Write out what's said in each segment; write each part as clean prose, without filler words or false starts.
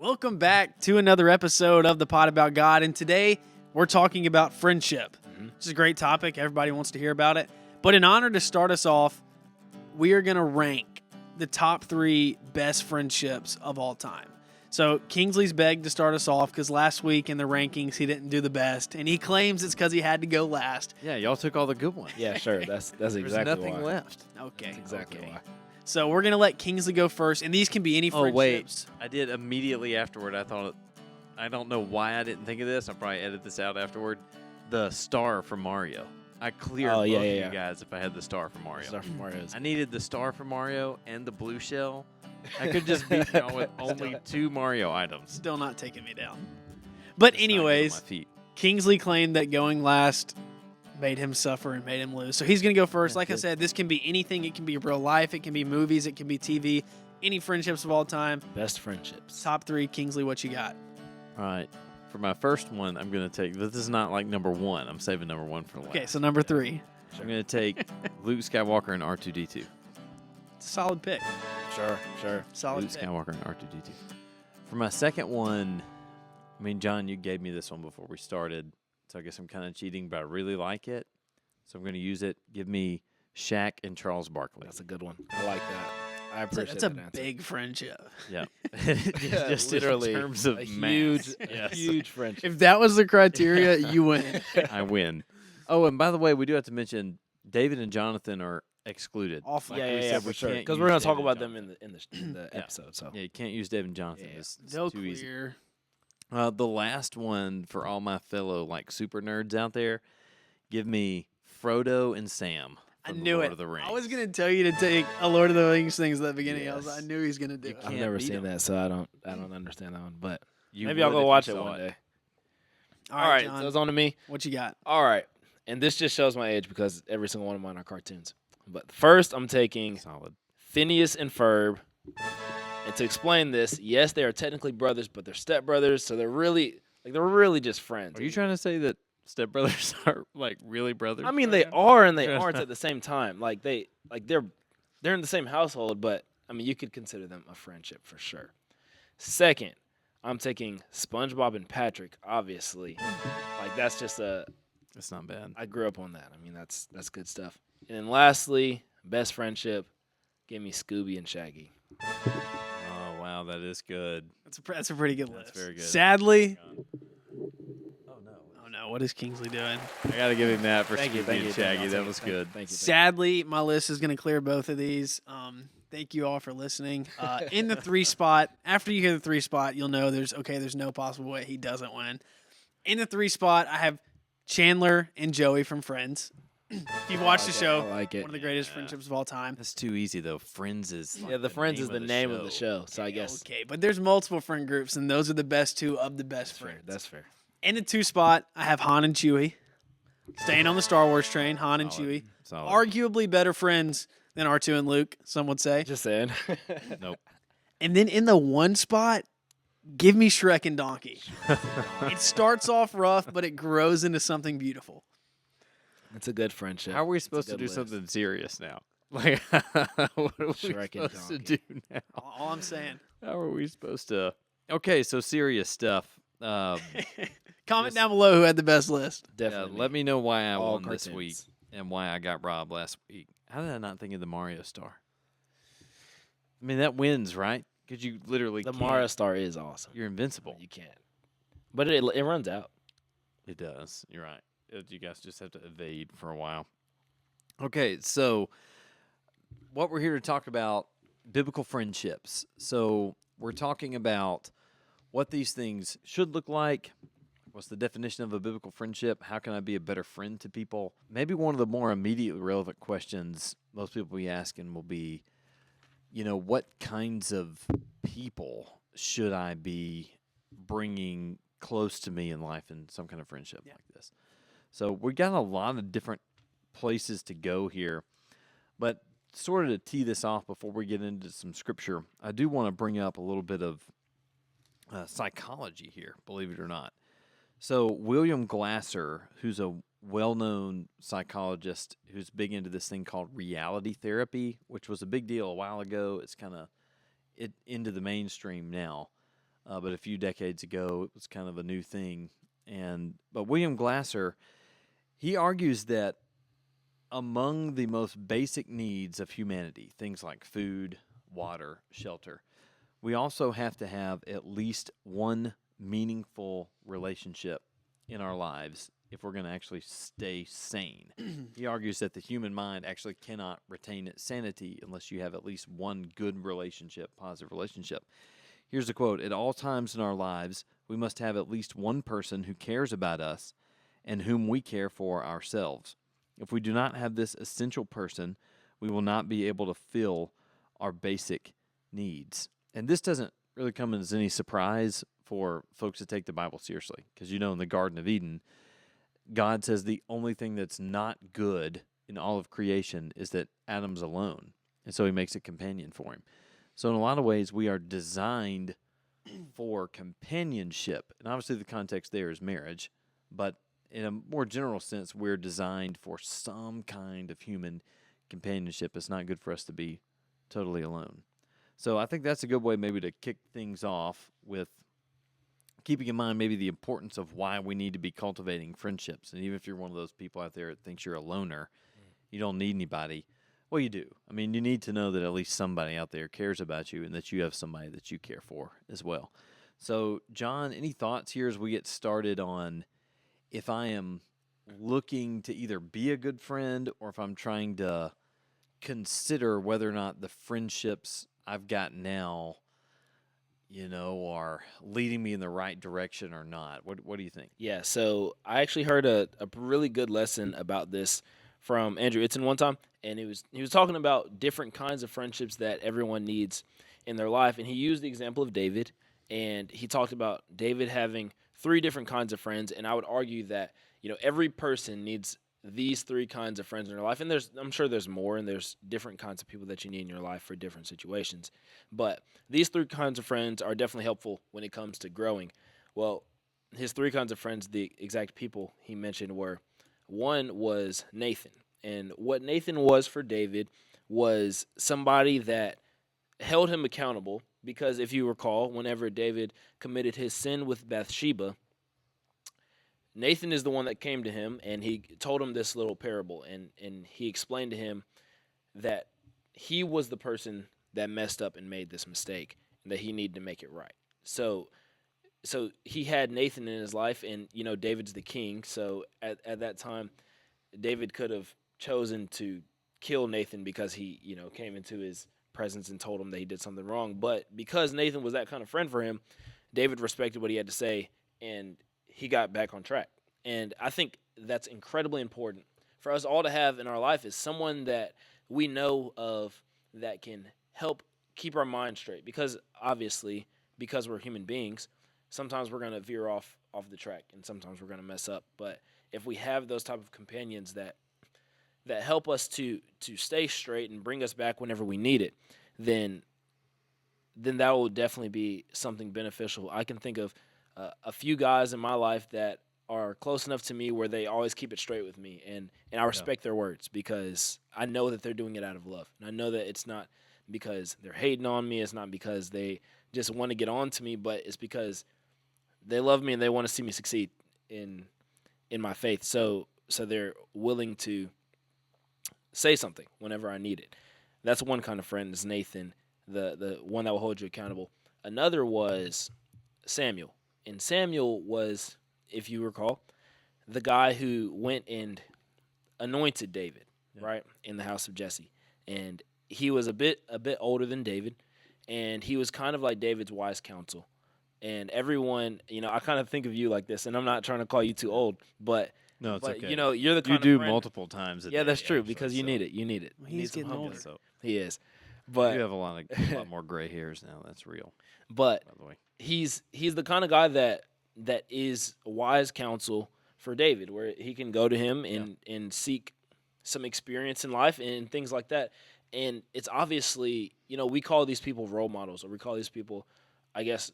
Welcome back to another episode of the Pod About God, and today we're talking about friendship. Which is a great topic. Everybody wants to hear about it. But in honor to start us off, we are going to rank the top 3 best friendships of all time. So Kingsley's begged to start us off because last week in the rankings he didn't do the best, and he claims it's because he had to go last. Yeah, y'all took all the good ones. Yeah, sure. That's exactly There's nothing why. left. Okay. That's exactly why. So we're going to let Kingsley go first, and these can be any Oh, wait. friendships. I did immediately afterward. I don't know why I didn't think of this. I'll probably edit this out afterward. The star from Mario. I cleared both of you guys if I had the star from Mario. Star from Mario is I needed the star from Mario and the blue shell. I could just beat y'all with only 2 Mario items. Still not taking me down. But It's not good on anyways, my feet. Kingsley claimed that going last made him suffer and made him lose. So he's going to go first. Yeah, Like I good. said, this can be anything. It can be real life. It can be movies. It can be TV. Any friendships of all time. best friendships. Top 3. Kingsley, what you got? All right. For my first one, I'm going to take. This is not like number 1. I'm saving number 1 for last. Okay, so number 3. I'm going to take Luke Skywalker and R2D2. It's a solid pick. Sure. Solid Luke pick. Skywalker and R2D2. For my second one, I mean, John, you gave me this one before we started, so I guess I'm kind of cheating, but I really like it, so I'm going to use it. Give me Shaq and Charles Barkley. That's a good one. I like that. I That's a, appreciate that's a that answer. big friendship. Yeah. Yeah, Just literally in terms of a mass. huge, Yes. huge friendship. If that was the criteria, you win. I win. Oh, and by the way, we do have to mention David and Jonathan are excluded. Off. Like yeah, we yeah, said, for we sure. can't Because use we're gonna talk David about and them in the Yeah. episode. So Yeah, you can't use David and Jonathan. Yeah. It's No too easy. clear. The last one for all my fellow like super nerds out there, give me Frodo and Sam. I from the knew Lord it. Of the Rings. I was going to tell you to take a Lord of the Rings things at the beginning. Yes. I knew he was going to do You it. I've can't never beat seen 'em. that, so I don't understand that one. But You maybe I'll would go if watch you it saw one day. All right, so John, it's on to me. what you got? All right, and this just shows my age because every single one of mine are cartoons. But first, I'm taking Solid. Phineas and Ferb. And to explain this, yes, they are technically brothers, but they're stepbrothers, so they're really just friends. Are you trying to say that stepbrothers are like really brothers? I mean, they Ryan? are and they Just- aren't at the same time. They're in the same household, but I mean, you could consider them a friendship for sure. Second, I'm taking SpongeBob and Patrick. Obviously, like that's just That's not bad. I grew up on that. I mean, that's good stuff. And then lastly, best friendship, give me Scooby and Shaggy. Oh wow, that is good. That's a pretty good That's list. very good. Sadly, Oh no. oh no, what is Kingsley doing? I gotta give him that for Thank you, Scooby thank and you, Shaggy. That was good. Thank you. Sadly, my list is going to clear both of these. Thank you all for listening. In the 3 spot, after you hear the 3 spot, you'll know there's no possible way he doesn't win. In the 3 spot, I have Chandler and Joey from Friends. If you've watched the show, I like it. one of the greatest Yeah. friendships of all time. That's too easy though. Friends is like Yeah, the Friends is the name of the show. show, so I guess Okay, but there's multiple friend groups, and those are the best 2 of the best that's fair. friends. That's fair. In the 2 spot, I have Han and Chewie. Staying on the Star Wars train, Han and Solid. Chewie. Solid. Arguably better friends than R2 and Luke, some would say. Just saying. Nope. And then in the 1 spot, give me Shrek and Donkey. It starts off rough, but it grows into something beautiful. It's a good friendship. How are we It's a supposed to good do list. something serious now? Like, what are we Shrek and supposed to Donkey. do now? All I'm saying. How are we supposed to? Okay, so serious stuff. Comment This- down below who had the best list. Definitely. Let me know why I All won this week cartoons. and why I got robbed last week. How did I not think of the Mario Star? I mean, that wins, right? Because you literally The can't. Mario Star is awesome. You're invincible. You can't. But it runs out. It does. You're right. You guys just have to evade for a while. Okay, so what we're here to talk about, biblical friendships. So we're talking about what these things should look like. What's the definition of a biblical friendship? How can I be a better friend to people? Maybe one of the more immediately relevant questions most people will be asking will be, what kinds of people should I be bringing close to me in life in some kind of friendship like this? So we got a lot of different places to go here, but sort of to tee this off before we get into some scripture, I do want to bring up a little bit of psychology here, believe it or not. So William Glasser, who's a well-known psychologist who's big into this thing called reality therapy, which was a big deal a while ago. It's kind of into the mainstream now. but a few decades ago it was kind of a new thing. But William Glasser, he argues that among the most basic needs of humanity, things like food, water, shelter, we also have to have at least one meaningful relationship in our lives if we're going to actually stay sane. He argues that the human mind actually cannot retain its sanity unless you have at least one good relationship, positive relationship. Here's a quote: "At all times in our lives, we must have at least one person who cares about us and whom we care for ourselves. If we do not have this essential person, we will not be able to fill our basic needs." And this doesn't really come as any surprise for folks that take the Bible seriously, because in the Garden of Eden, God says the only thing that's not good in all of creation is that Adam's alone, and so he makes a companion for him. So in a lot of ways, we are designed for companionship, and obviously the context there is marriage, but in a more general sense, we're designed for some kind of human companionship. It's not good for us to be totally alone. So I think that's a good way maybe to kick things off with keeping in mind maybe the importance of why we need to be cultivating friendships. And even if you're one of those people out there that thinks you're a loner, you don't need anybody. Well, you do. I mean, you need to know that at least somebody out there cares about you and that you have somebody that you care for as well. So, John, any thoughts here as we get started on if I am looking to either be a good friend or if I'm trying to consider whether or not the friendships I've got now, are leading me in the right direction or not? What do you think? Yeah, so I actually heard a really good lesson about this from Andrew Itzen one time, and he was talking about different kinds of friendships that everyone needs in their life, and he used the example of David, and he talked about David having 3 different kinds of friends, and I would argue that every person needs these 3 kinds of friends in their life, and I'm sure there's more, and there's different kinds of people that you need in your life for different situations, but these 3 kinds of friends are definitely helpful when it comes to growing. Well, his 3 kinds of friends, the exact people he mentioned were: one was Nathan, and what Nathan was for David was somebody that held him accountable, because if you recall, whenever David committed his sin with Bathsheba, Nathan is the one that came to him, and he told him this little parable, and he explained to him that he was the person that messed up and made this mistake, and that he needed to make it right. So he had Nathan in his life, and David's the king, so at that time, David could have chosen to kill Nathan because he came into his presence and told him that he did something wrong. But because Nathan was that kind of friend for him, David respected what he had to say, and he got back on track. And I think that's incredibly important for us all to have in our life, is someone that we know of that can help keep our mind straight. Because obviously, because we're human beings, sometimes we're going to veer off the track, and sometimes we're going to mess up. But if we have those type of companions that help us to stay straight and bring us back whenever we need it, then that will definitely be something beneficial. I can think of a few guys in my life that are close enough to me where they always keep it straight with me, and I respect their words, because I know that they're doing it out of love, and I know that it's not because they're hating on me, it's not because they just want to get on to me, but it's because they love me and they want to see me succeed in my faith. So they're willing to say something whenever I need it. That's one kind of friend, is Nathan, the one that will hold you accountable. Another was Samuel. And Samuel was, if you recall, the guy who went and anointed David, right, in the house of Jesse. And he was a bit older than David, and he was kind of like David's wise counsel. And everyone, I kind of think of you like this, and I'm not trying to call you too old, but No, it's okay. You're the kind You do of friend, multiple times a yeah, day, that's true, actually, because you so need it. You need it. He's You need some getting older. humbleness. So He is, you but have a lot more gray hairs now. That's real, but by the way. he's the kind of guy that is wise counsel for David, where he can go to him and seek some experience in life and things like that. And it's obviously, we call these people role models, or we call these people, I guess,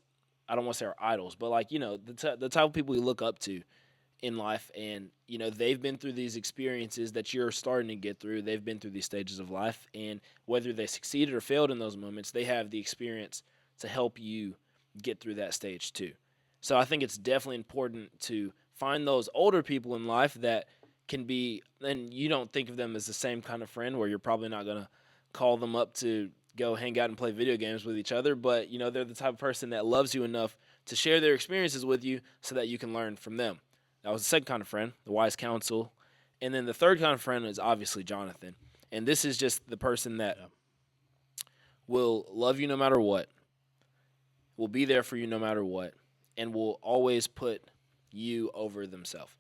I don't want to say our idols, but the type of people we look up to in life. And, they've been through these experiences that you're starting to get through. They've been through these stages of life. And whether they succeeded or failed in those moments, they have the experience to help you get through that stage too. So I think it's definitely important to find those older people in life that can be, and you don't think of them as the same kind of friend where you're probably not going to call them up to go hang out and play video games with each other, but they're the type of person that loves you enough to share their experiences with you so that you can learn from them. That was the second kind of friend, the wise counsel. And then the third kind of friend is obviously Jonathan. And this is just the person that will love you no matter what, will be there for you no matter what, and will always put you over themselves.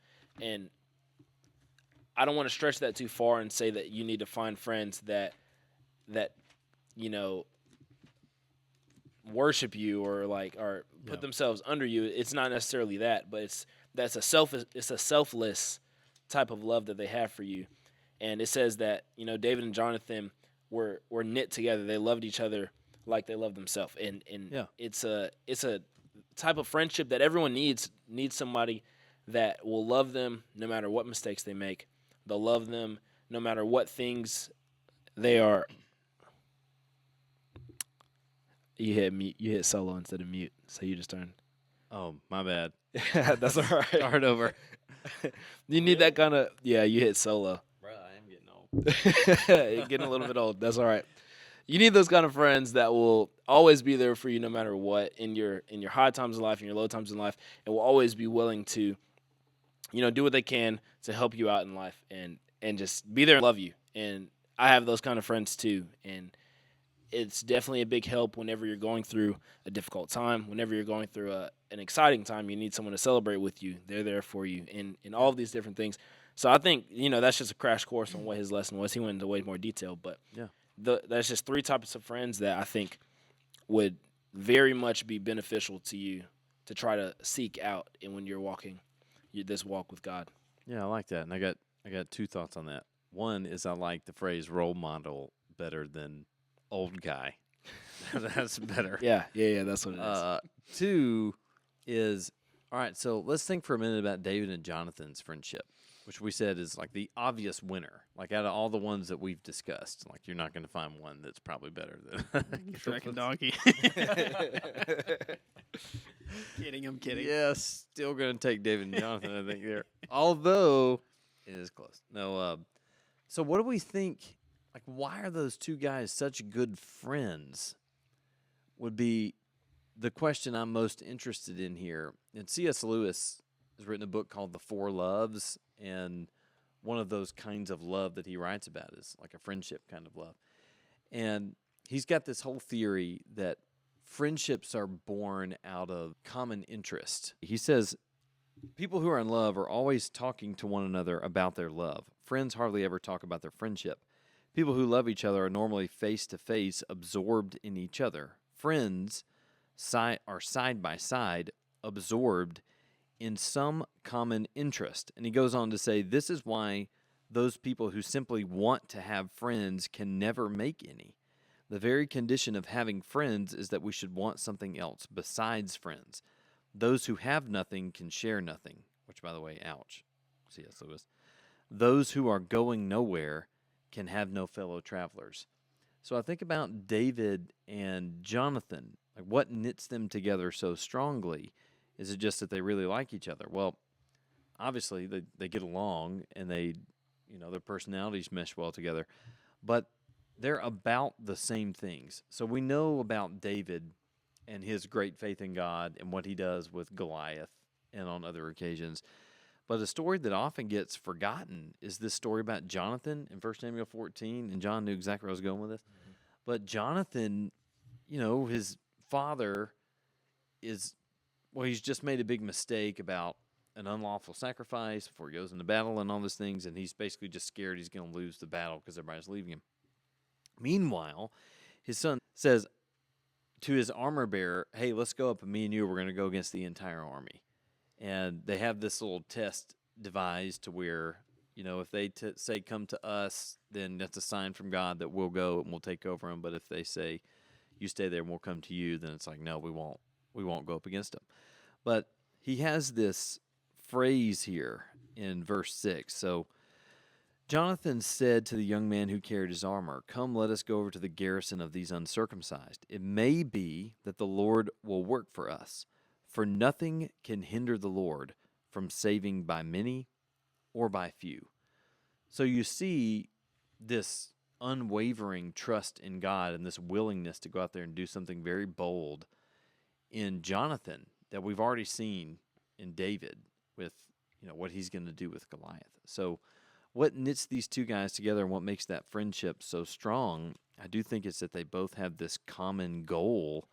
And I don't want to stretch that too far and say that you need to find friends that worship you or put themselves under you. It's not necessarily that, but it's a selfless type of love that they have for you. And it says that David and Jonathan were knit together. They loved each other like they loved themselves. And it's a type of friendship that everyone needs somebody that will love them no matter what mistakes they make. They'll love them no matter what things they are. You hit solo instead of mute, so you just turned. Oh, my bad. That's all right. Start over. You need that kind of you hit solo. Bro, I am getting old. You're getting a little bit old. That's all right. You need those kind of friends that will always be there for you no matter what in your high times in life and your low times in life, and will always be willing to do what they can to help you out in life and just be there and love you. And I have those kind of friends too, and it's definitely a big help whenever you're going through a difficult time, whenever you're going through an exciting time. You need someone to celebrate with you. They're there for you in all of these different things. So I think that's just a crash course on what his lesson was. He went into way more detail, but that's just three types of friends that I think would very much be beneficial to you to try to seek out and when you're walking this walk with God. Yeah, I like that. And I got two thoughts on that. One is I like the phrase role model better than old guy. That's better. Yeah, that's what it is. Two is, all right, so let's think for a minute about David and Jonathan's friendship, which we said is like the obvious winner. Like out of all the ones that we've discussed, like you're not going to find one that's probably better than Shrek and Donkey. I'm kidding. Yeah, still going to take David and Jonathan, I think, there. Although it is close. No, so what do we think? Like, why are those two guys such good friends? Would be the question I'm most interested in here. And C.S. Lewis has written a book called The Four Loves, and one of those kinds of love that he writes about is like a friendship kind of love. And he's got this whole theory that friendships are born out of common interest. He says people who are in love are always talking to one another about their love. Friends hardly ever talk about their friendship. People who love each other are normally face-to-face, absorbed in each other. Friends are side by side, absorbed in some common interest. And he goes on to say, this is why those people who simply want to have friends can never make any. The very condition of having friends is that we should want something else besides friends. Those who have nothing can share nothing, which, by the way, ouch, C.S. Lewis. Those who are going nowhere can have no fellow travelers. So I think about David and Jonathan. Like, what knits them together so strongly? Is it just that they really like each other? Well, obviously they get along and their personalities mesh well together, but they're about the same things. So we know about David and his great faith in God and what he does with Goliath and on other occasions. But a story that often gets forgotten is this story about Jonathan in 1 Samuel 14, and John knew exactly where I was going with this. Mm-hmm. But Jonathan, his father he's just made a big mistake about an unlawful sacrifice before he goes into battle and all those things, and he's basically just scared he's going to lose the battle because everybody's leaving him. Meanwhile, his son says to his armor bearer, hey, let's go up, and me and you, we're going to go against the entire army. And they have this little test devised to where, if they say, come to us, then that's a sign from God that we'll go and we'll take over them. But if they say, you stay there and we'll come to you, then it's like, no, we won't go up against them. But he has this phrase here in verse 6. So Jonathan said to the young man who carried his armor, "Come, let us go over to the garrison of these uncircumcised. It may be that the Lord will work for us, for nothing can hinder the Lord from saving by many or by few." So you see this unwavering trust in God and this willingness to go out there and do something very bold in Jonathan that we've already seen in David with what he's going to do with Goliath. So what knits these two guys together and what makes that friendship so strong, I do think it's that they both have this common goal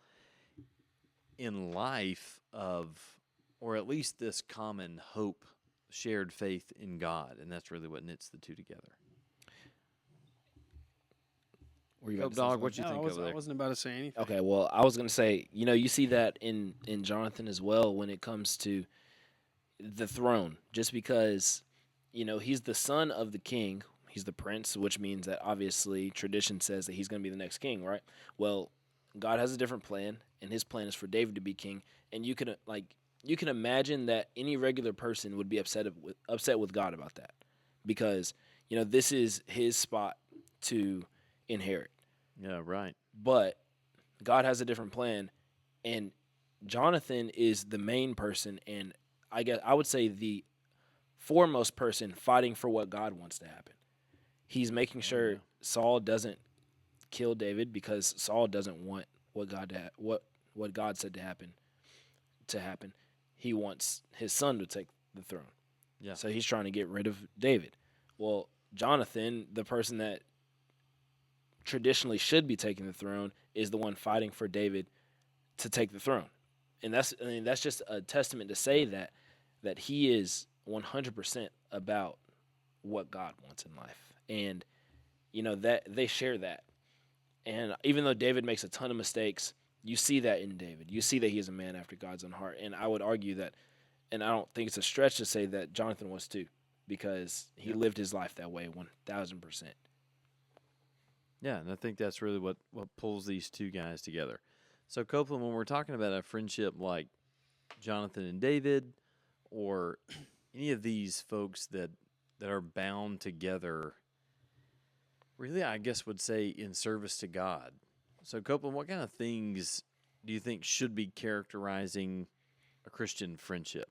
in life or at least this common hope, shared faith in God, and that's really what knits the two together. Were you Go, about to say dog, something? what you think over I there? wasn't about to say anything. Okay, well, I was gonna say, you see that in Jonathan as well when it comes to the throne, just because he's the son of the king, he's the prince, which means that obviously tradition says that he's gonna be the next king, right? Well, God has a different plan, and His plan is for David to be king, and you can imagine that any regular person would be upset with God about that, because this is His spot to inherit. Yeah, right. But God has a different plan, and Jonathan is the main person, and I would say the foremost person fighting for what God wants to happen. He's making sure yeah. Saul doesn't kill David because Saul doesn't want what God said to happen. He wants his son to take the throne. Yeah. So he's trying to get rid of David. Well, Jonathan, the person that traditionally should be taking the throne, is the one fighting for David to take the throne. And that's just a testament to say that he is 100% about what God wants in life. And that they share that. And even though David makes a ton of mistakes, you see that in David. You see that he is a man after God's own heart. And I would argue that, and I don't think it's a stretch to say that Jonathan was too, because he lived his life that way 1,000%. Yeah, and I think that's really what pulls these two guys together. So, Copeland, when we're talking about a friendship like Jonathan and David, or any of these folks that are bound together, really, I guess would say in service to God. So, Copeland, what kind of things do you think should be characterizing a Christian friendship?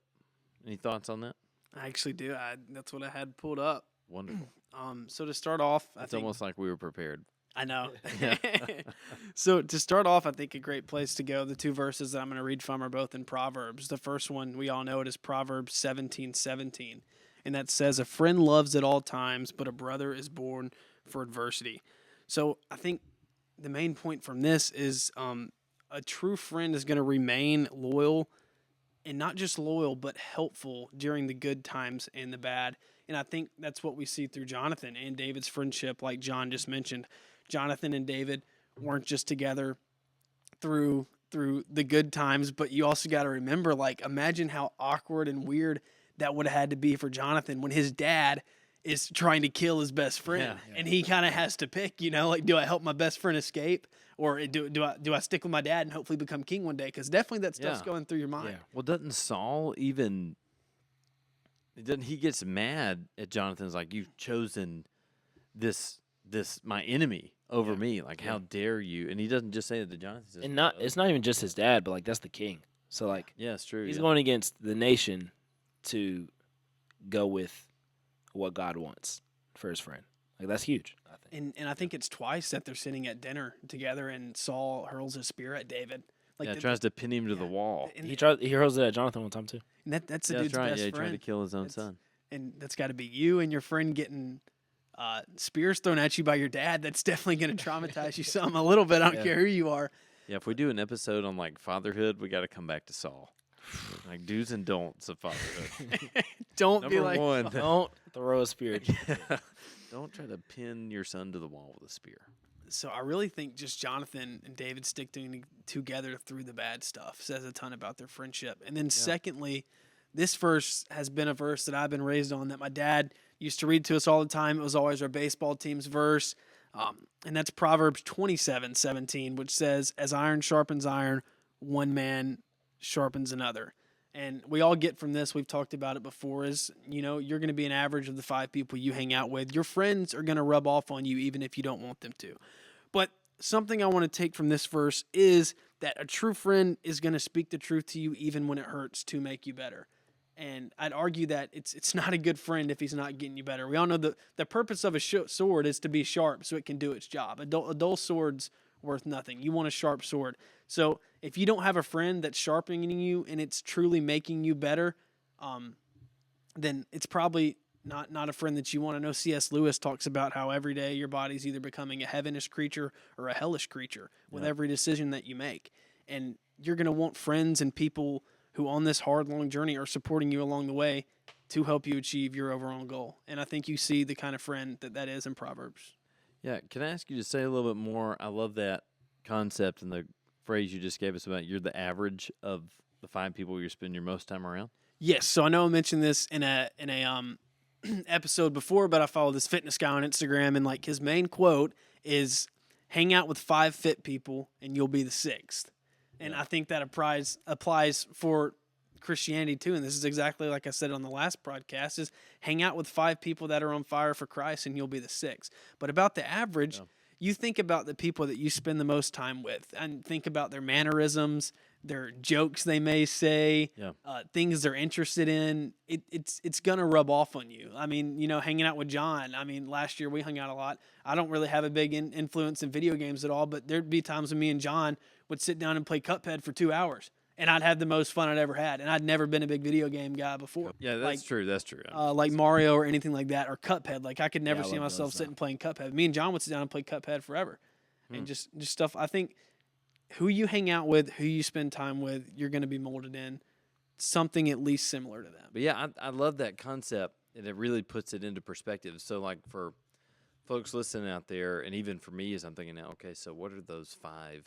Any thoughts on that? I actually do. That's what I had pulled up. Wonderful. So to start off, I It's think almost like we were prepared. I know. Yeah. So to start off, I think a great place to go, the two verses that I'm going to read from are both in Proverbs. The first one, we all know it is Proverbs 17:17. And that says, "A friend loves at all times, but a brother is born for adversity." So I think the main point from this is a true friend is going to remain loyal, and not just loyal, but helpful during the good times and the bad. And I think that's what we see through Jonathan and David's friendship, like John just mentioned. Jonathan and David weren't just together through the good times, but you also got to remember, like, imagine how awkward and weird that would have had to be for Jonathan when his dad is trying to kill his best friend, and he kind of has to pick, like, do I help my best friend escape, or do I stick with my dad and hopefully become king one day? Because definitely that stuff's going through your mind. Yeah. Well, doesn't Saul even? Doesn't he gets mad at Jonathan's like, "You've chosen this my enemy over me. Like, how dare you?" And he doesn't just say it to Jonathan. He says, And it's not even just his dad, but like that's the king. So like yeah, it's true. he's yeah. going against the nation to go with what God wants for his friend. Like that's huge, I think. And I think it's twice that they're sitting at dinner together, and Saul hurls his spear at David. Like Yeah, tries to pin him to the wall. and He hurls it at Jonathan one time too. that's the Yeah, dude's that's right. best Yeah, he tried friend. to kill his own That's- son. And that's got to be you and your friend getting spears thrown at you by your dad. That's definitely going to traumatize you some a little bit. I don't care who you are. Yeah, if we do an episode on like fatherhood, we got to come back to Saul. Like do's and don'ts of fatherhood. Don't be Number like, one, Don't throw a spear. don't try to pin your son to the wall with a spear. So I really think just Jonathan and David sticking together through the bad stuff says a ton about their friendship. And then secondly, this verse has been a verse that I've been raised on that my dad used to read to us all the time. It was always our baseball team's verse. And that's Proverbs 27:17, which says, "As iron sharpens iron, one man sharpens another." And we all get from this, we've talked about it before, is, you're going to be an average of the 5 people you hang out with. Your friends are going to rub off on you even if you don't want them to. But something I want to take from this verse is that a true friend is going to speak the truth to you even when it hurts to make you better. And I'd argue that it's not a good friend if he's not getting you better. We all know the purpose of a sword is to be sharp so it can do its job. A dull sword's worth nothing. You want a sharp sword. So if you don't have a friend that's sharpening you and it's truly making you better, then it's probably not a friend that you want to know. C.S. Lewis talks about how every day your body's either becoming a heavenish creature or a hellish creature with every decision that you make. And you're going to want friends and people who on this hard, long journey are supporting you along the way to help you achieve your overall goal. And I think you see the kind of friend that is in Proverbs. Yeah, can I ask you to say a little bit more? I love that concept and the phrase you just gave us about you're the average of the 5 people you spend your most time around. Yes, so I know I mentioned this in a episode before, but I follow this fitness guy on Instagram, and like his main quote is, "Hang out with 5 fit people, and you'll be the 6th." And I think that applies for Christianity too. And this is exactly like I said on the last broadcast: is hang out with 5 people that are on fire for Christ, and you'll be the 6th. But about the average, you think about the people that you spend the most time with, and think about their mannerisms, their jokes they may say, things they're interested in. It's gonna rub off on you. I mean, hanging out with John. I mean, last year we hung out a lot. I don't really have a big influence in video games at all, but there'd be times when me and John would sit down and play Cuphead for 2 hours, and I'd have the most fun I'd ever had. And I'd never been a big video game guy before. Yeah, that's true. That's true. Like Mario or anything like that, or Cuphead. Like I could never see myself sitting playing Cuphead. Me and John would sit down and play Cuphead forever, and just stuff. I think who you hang out with, who you spend time with, you're going to be molded in something at least similar to them. But yeah, I love that concept, and it really puts it into perspective. So like for folks listening out there, and even for me, as I'm thinking now, okay, so what are those 5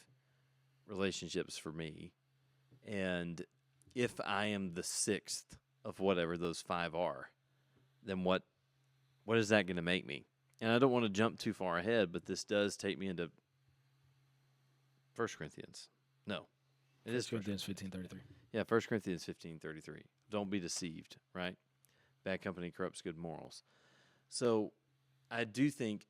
relationships for me? And if I am the 6th of whatever those 5 are, then what is that going to make me? And I don't want to jump too far ahead, but this does take me into 1 Corinthians. No, it is 1 Corinthians 15:33. Yeah, 1 Corinthians 15:33. Don't be deceived, right? Bad company corrupts good morals. So I do think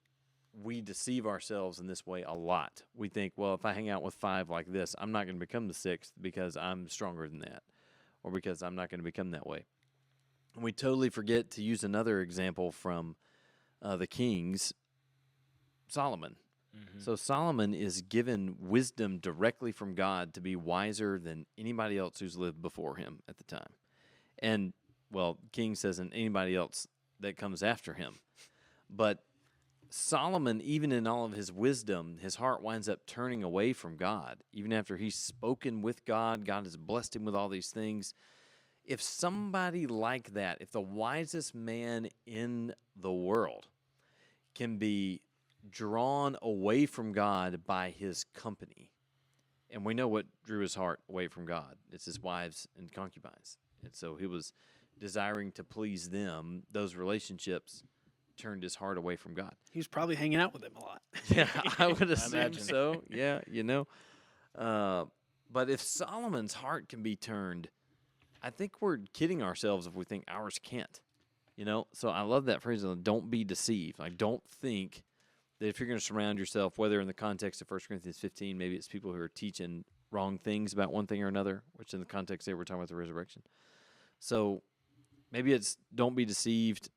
we deceive ourselves in this way a lot. We think, well, if I hang out with 5 like this, I'm not going to become the 6th because I'm stronger than that, or because I'm not going to become that way. And we totally forget to use another example from the Kings, Solomon. So Solomon is given wisdom directly from God to be wiser than anybody else who's lived before him at the time. And, well, King says, and anybody else that comes after him. But Solomon, even in all of his wisdom, his heart winds up turning away from God. Even after he's spoken with God, God has blessed him with all these things. If somebody like that, if the wisest man in the world can be drawn away from God by his company, and we know what drew his heart away from God. It's his wives and concubines. And so he was desiring to please them. Those relationships turned his heart away from God. He was probably hanging out with them a lot. Yeah, I would assume so. Yeah, but if Solomon's heart can be turned, I think we're kidding ourselves if we think ours can't. So I love that phrase, don't be deceived. Like, don't think that if you're going to surround yourself, whether in the context of 1 Corinthians 15, maybe it's people who are teaching wrong things about one thing or another, which in the context there we're talking about the resurrection. So maybe it's don't be deceived.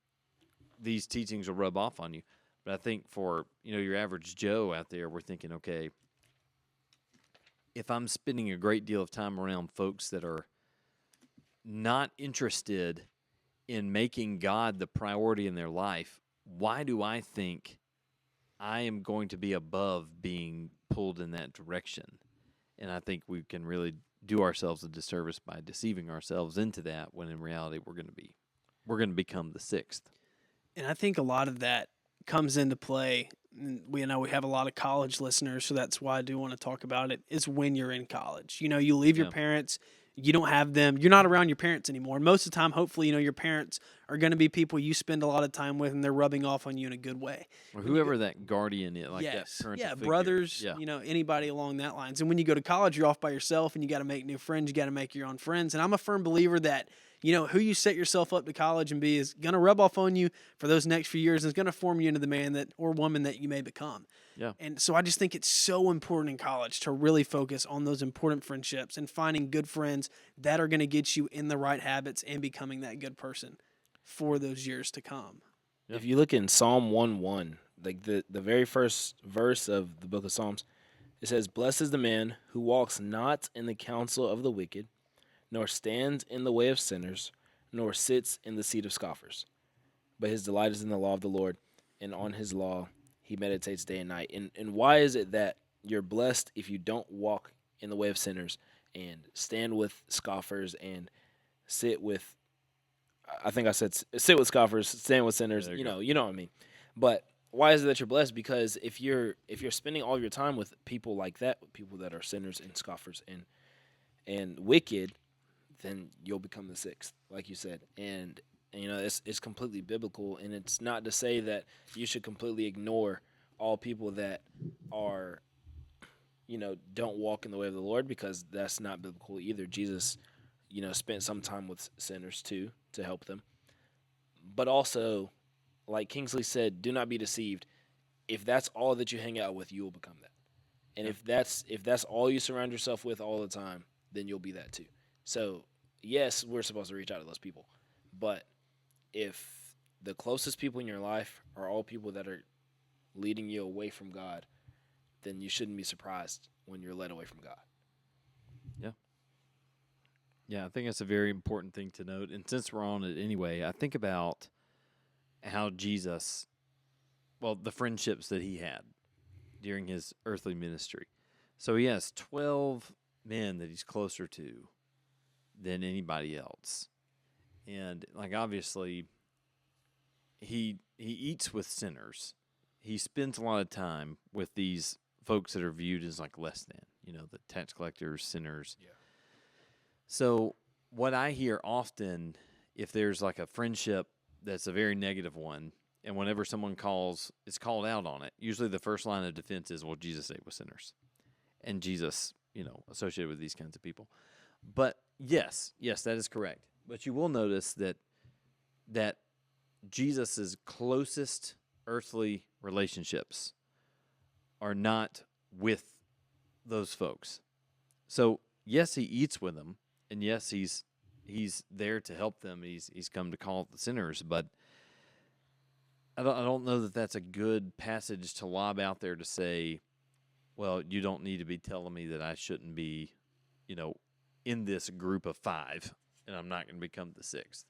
These teachings will rub off on you. But I think for, your average Joe out there, we're thinking, okay, if I'm spending a great deal of time around folks that are not interested in making God the priority in their life, why do I think I am going to be above being pulled in that direction? And I think we can really do ourselves a disservice by deceiving ourselves into that, when in reality we're going to become the 6th. And I think a lot of that comes into play. We know we have a lot of college listeners, so that's why I do want to talk about it, is when you're in college. You leave your parents, you don't have them. You're not around your parents anymore. Most of the time, hopefully, your parents are going to be people you spend a lot of time with, and they're rubbing off on you in a good way. Or whoever that guardian is, like Yes. that parental Yeah, figure. brothers, Yeah. Anybody along that lines. And when you go to college, you're off by yourself and you got to make new friends. You got to make your own friends. And I'm a firm believer that, who you set yourself up to college and be is going to rub off on you for those next few years and is going to form you into the man that or woman that you may become. Yeah. And so I just think it's so important in college to really focus on those important friendships and finding good friends that are going to get you in the right habits and becoming that good person for those years to come. Yeah. If you look in Psalm 1:1, like the very first verse of the book of Psalms, it says, "Blessed is the man who walks not in the counsel of the wicked, nor stands in the way of sinners, nor sits in the seat of scoffers. But his delight is in the law of the Lord, and on his law he meditates day and night." And why is it that you're blessed if you don't walk in the way of sinners and stand with scoffers and sit with, I think I said sit with scoffers, stand with sinners, There you you know what I mean. But why is it that you're blessed? Because if you're spending all your time with people like that, with people that are sinners and scoffers and wicked, then you'll become the sixth, like you said. And it's completely biblical, and it's not to say that you should completely ignore all people that are, don't walk in the way of the Lord, because that's not biblical either. Jesus, spent some time with sinners too to help them. But also, like Kingsley said, do not be deceived. If that's all that you hang out with, you will become that. And if that's all you surround yourself with all the time, then you'll be that too. So, yes, we're supposed to reach out to those people. But if the closest people in your life are all people that are leading you away from God, then you shouldn't be surprised when you're led away from God. Yeah, I think that's a very important thing to note. And since we're on it anyway, I think about how Jesus, the friendships that he had during his earthly ministry. So he has 12 men that he's closer to than anybody else. And obviously he eats with sinners. He spends a lot of time with these folks that are viewed as less than, the tax collectors, sinners. Yeah. So what I hear often, if there's a friendship that's a very negative one, and whenever someone is called out on it, usually the first line of defense is, well, Jesus ate with sinners. And Jesus, associated with these kinds of people. But yes, that is correct. But you will notice that Jesus' closest earthly relationships are not with those folks. So yes, he eats with them, and yes, he's there to help them. He's come to call the sinners, but I don't know that that's a good passage to lob out there to say, well, you don't need to be telling me that I shouldn't be, in this group of 5, and I'm not going to become the 6th.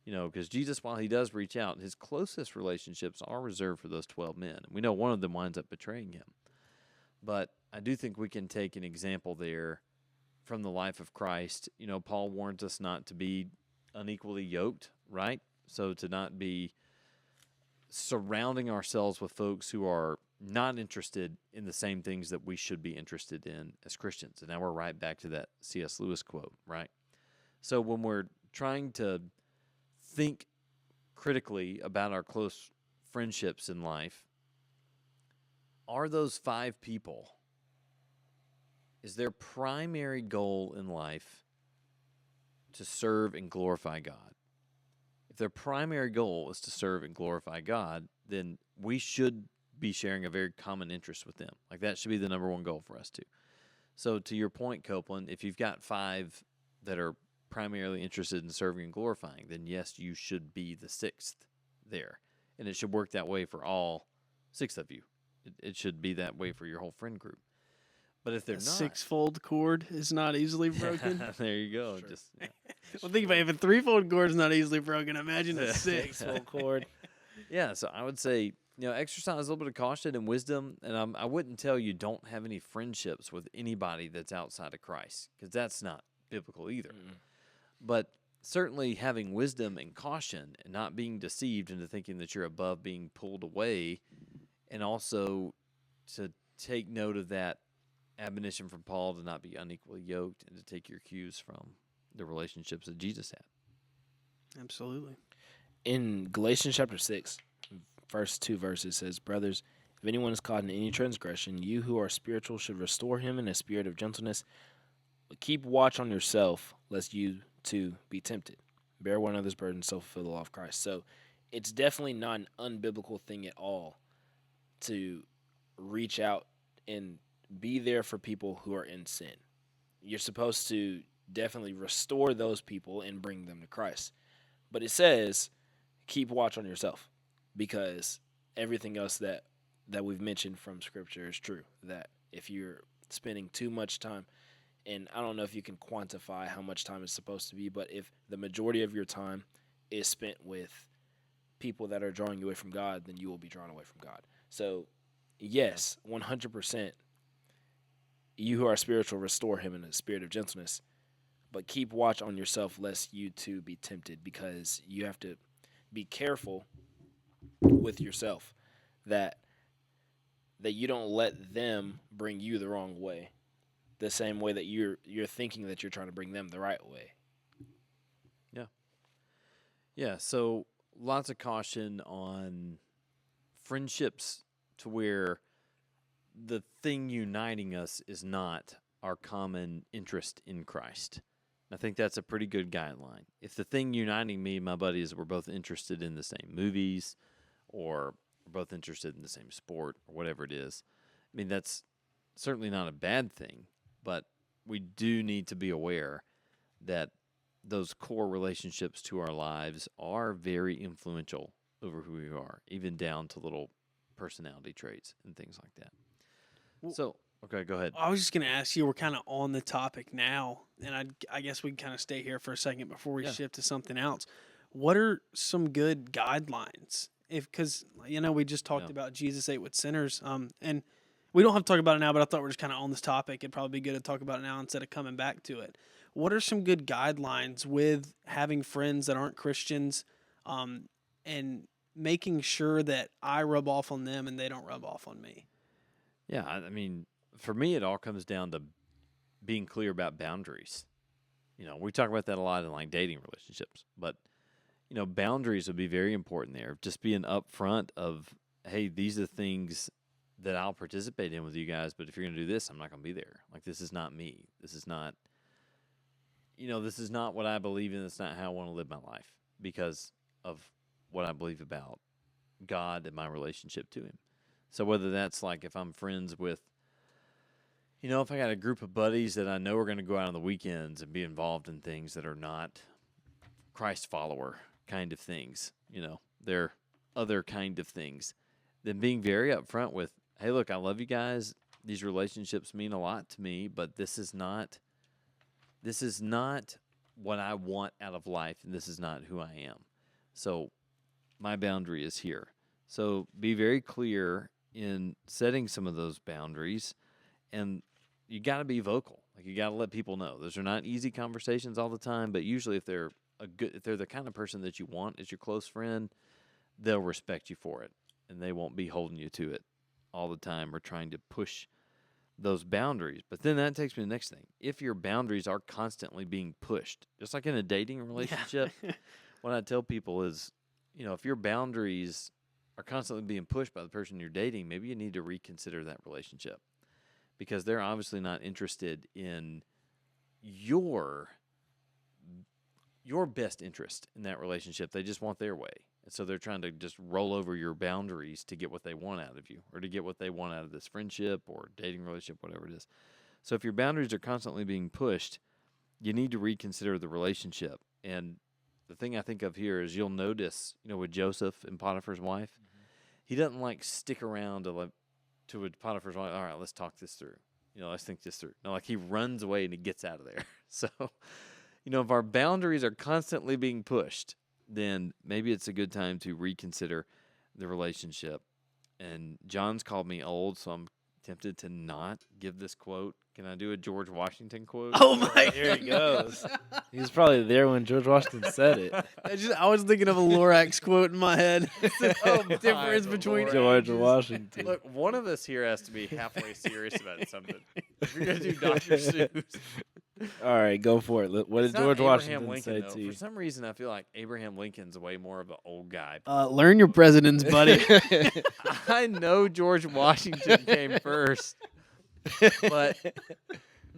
Because Jesus, while he does reach out, his closest relationships are reserved for those 12 men. We know one of them winds up betraying him. But I do think we can take an example there from the life of Christ. Paul warns us not to be unequally yoked, right? So to not be surrounding ourselves with folks who are not interested in the same things that we should be interested in as Christians. And now we're right back to that C.S. Lewis quote, right? So when we're trying to think critically about our close friendships in life, are those 5 people, is their primary goal in life to serve and glorify God? If their primary goal is to serve and glorify God, then we should be sharing a very common interest with them. That should be the number one goal for us too. So to your point, Copeland, if you've got 5 that are primarily interested in serving and glorifying, then yes, you should be the 6th there. And it should work that way for all 6 of you. It should be that way for your whole friend group. But if they're A not, 6-fold cord is not easily broken. there you go. Sure. Just Well, think about it. If a 3-fold cord is not easily broken, imagine a 6. Full cord. yeah. So I would say, exercise a little bit of caution and wisdom, and I wouldn't tell you don't have any friendships with anybody that's outside of Christ, because that's not biblical either. Mm-mm. But certainly having wisdom and caution and not being deceived into thinking that you're above being pulled away, and also to take note of that admonition from Paul to not be unequally yoked and to take your cues from the relationships that Jesus had. Absolutely. In Galatians chapter 6, first 2 verses says, "Brothers, if anyone is caught in any transgression, you who are spiritual should restore him in a spirit of gentleness. But keep watch on yourself, lest you too be tempted. Bear one another's burdens, so fulfill the law of Christ." So it's definitely not an unbiblical thing at all to reach out and be there for people who are in sin. You're supposed to definitely restore those people and bring them to Christ. But it says, keep watch on yourself, because everything else that we've mentioned from Scripture is true. That if you're spending too much time, and I don't know if you can quantify how much time is supposed to be, but if the majority of your time is spent with people that are drawing you away from God, then you will be drawn away from God. So, yes, 100%, you who are spiritual, restore him in a spirit of gentleness, but keep watch on yourself lest you too be tempted, because you have to be careful with yourself that you don't let them bring you the wrong way, the same way that you're thinking that you're trying to bring them the right way. Yeah, so lots of caution on friendships to where the thing uniting us is not our common interest in Christ. I think that's a pretty good guideline. If the thing uniting me and my buddy is we're both interested in the same movies, or we're both interested in the same sport, or whatever it is, I mean, that's certainly not a bad thing, but we do need to be aware that those core relationships to our lives are very influential over who we are, even down to little personality traits and things like that. Well, So, okay, go ahead. I was just going to ask you, we're kind of on the topic now, and I guess we can kind of stay here for a second before we shift to something else. What are some good guidelines? Because, we just talked about Jesus ate with sinners, and we don't have to talk about it now, but I thought we're just kind of on this topic. It'd probably be good to talk about it now instead of coming back to it. What are some good guidelines with having friends that aren't Christians, and making sure that I rub off on them and they don't rub off on me? Yeah, I mean, for me, it all comes down to being clear about boundaries. We talk about that a lot in like dating relationships, but boundaries would be very important there. Just being upfront of, hey, these are things that I'll participate in with you guys, but if you're going to do this, I'm not going to be there. Like, this is not me. This is not, this is not what I believe in. It's not how I want to live my life because of what I believe about God and my relationship to him. So whether that's like if I'm friends with, if I got a group of buddies that I know are going to go out on the weekends and be involved in things that are not Christ follower kind of things, they're other kind of things, then being very upfront with, hey, look, I love you guys. These relationships mean a lot to me, but this is not what I want out of life, and this is not who I am. So my boundary is here. So be very clear in setting some of those boundaries, and you got to be vocal. Like, you got to let people know. Those are not easy conversations all the time, but usually if they're the kind of person that you want as your close friend, they'll respect you for it, and they won't be holding you to it all the time or trying to push those boundaries. But then that takes me to the next thing. If your boundaries are constantly being pushed, just like in a dating relationship, what I tell people is, if your boundaries are constantly being pushed by the person you're dating, maybe you need to reconsider that relationship, because they're obviously not interested in your best interest in that relationship. They just want their way. And so they're trying to just roll over your boundaries to get what they want out of you, or to get what they want out of this friendship or dating relationship, whatever it is. So if your boundaries are constantly being pushed, you need to reconsider the relationship. And the thing I think of here is, you'll notice, with Joseph and Potiphar's wife, he doesn't like stick around to Potiphar's wife. All right, let's talk this through. Let's think this through. No, like, he runs away and he gets out of there. So, if our boundaries are constantly being pushed, then maybe it's a good time to reconsider the relationship. And John's called me old, so I'm tempted to not give this quote. Can I do a George Washington quote? Oh my! Here he goes. He was probably there when George Washington said it. I was thinking of a Lorax quote in my head. Oh, Difference between Lord. George ages. Washington. Look, one of us here has to be halfway serious about something. If you're going to do Dr. Seuss, All right, go for it. What did It's not George Abraham Washington Lincoln, say though. to you? For some reason, I feel like Abraham Lincoln's way more of an old guy. Learn your presidents, buddy. I know George Washington came first, but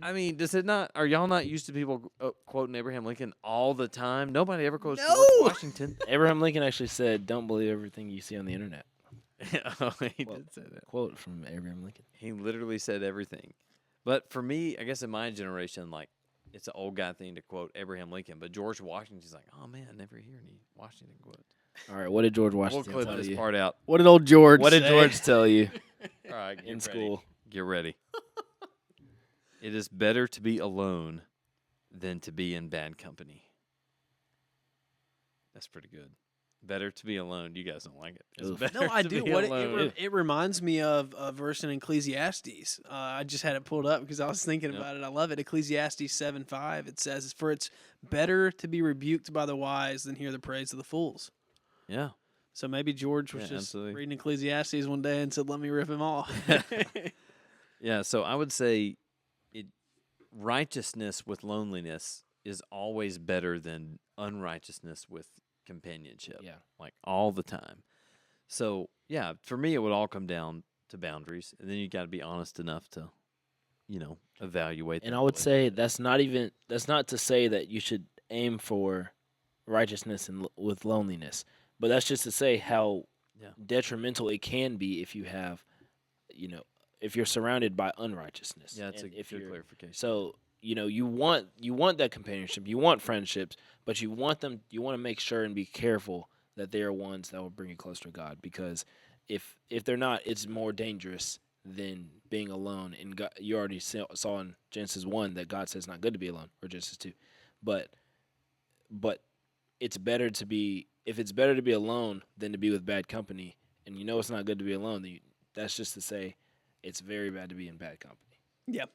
I mean, does it not? Are y'all not used to people quoting Abraham Lincoln all the time? Nobody ever quotes George No! Washington. Abraham Lincoln actually said, "Don't believe everything you see on the internet." Oh, he Well, did say that. Quote from Abraham Lincoln. He literally said everything. But for me, I guess in my generation, like it's an old guy thing to quote Abraham Lincoln. But George Washington's like, oh man, I never hear any Washington quotes. All right, what did George We'll Washington clip tell this you? part out. What did old George What did say? George tell you All right, get in ready. school? Get ready. It is better to be alone than to be in bad company. That's pretty good. Better to be alone. You guys don't like it. It's Oof. better No, I to do. be What alone. it reminds me of a verse in Ecclesiastes. I just had it pulled up because I was thinking Yep. about it. I love it. Ecclesiastes 7:5. It says, "For it's better to be rebuked by the wise than hear the praise of the fools." Yeah. So maybe George was Yeah, just absolutely. reading Ecclesiastes one day and said, "Let me rip him off." Yeah, so I would say righteousness with loneliness is always better than unrighteousness with companionship. Yeah. Like all the time. So, yeah, for me it would all come down to boundaries, and then you got to be honest enough to evaluate And that I would really. say that's not to say that you should aim for righteousness and with loneliness, but that's just to say how Yeah. detrimental it can be if you have, if you're surrounded by unrighteousness. Yeah, that's a and if good you're clarification. so you want that companionship, you want friendships, but you want to make sure and be careful that they are ones that will bring you closer to God, because if they're not, it's more dangerous than being alone. And God, you already saw in Genesis 1 that God says it's not good to be alone, or Genesis 2, but it's better to be if it's better to be alone than to be with bad company, and it's not good to be alone. Then that's just to say it's very bad to be in bad company. Yep.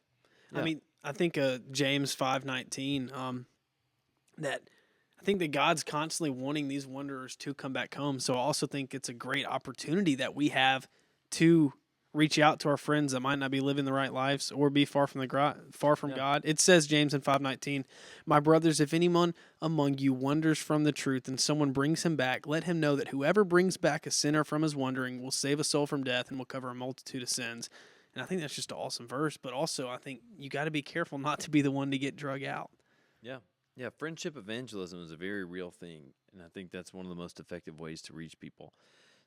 I Yeah. mean, I think James 5:19. That I think that God's constantly wanting these wanderers to come back home. So I also think it's a great opportunity that we have to reach out to our friends that might not be living the right lives or be far from Yeah. God. It says James in 5:19, "My brothers, if anyone among you wanders from the truth and someone brings him back, let him know that whoever brings back a sinner from his wandering will save a soul from death and will cover a multitude of sins." And I think that's just an awesome verse, but also I think you got to be careful not to be the one to get drug out. Yeah. Yeah, friendship evangelism is a very real thing, and I think that's one of the most effective ways to reach people.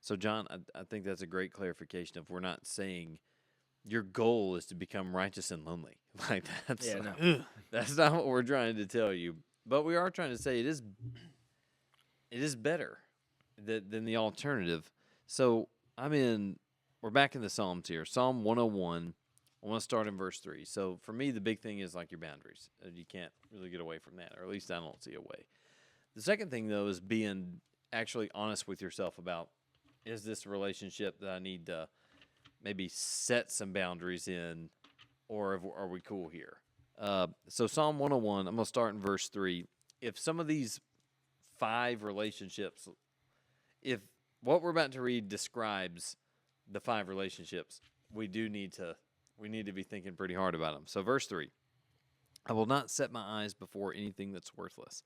So, John, I think that's a great clarification of we're not saying your goal is to become righteous and lonely. Like that's Yeah, no. Ugh. that's not what we're trying to tell you. But we are trying to say it is better than the alternative. So we're back in the Psalms here. Psalm 101. I want to start in verse 3. So for me, the big thing is like your boundaries. You can't really get away from that, or at least I don't see a way. The second thing, though, is being actually honest with yourself about, is this a relationship that I need to maybe set some boundaries in, or are we cool here? So Psalm 101, I'm going to start in verse 3. If some of these 5 relationships, if what we're about to read describes the 5 relationships, we need to be thinking pretty hard about them. So verse 3, I will not set my eyes before anything that's worthless.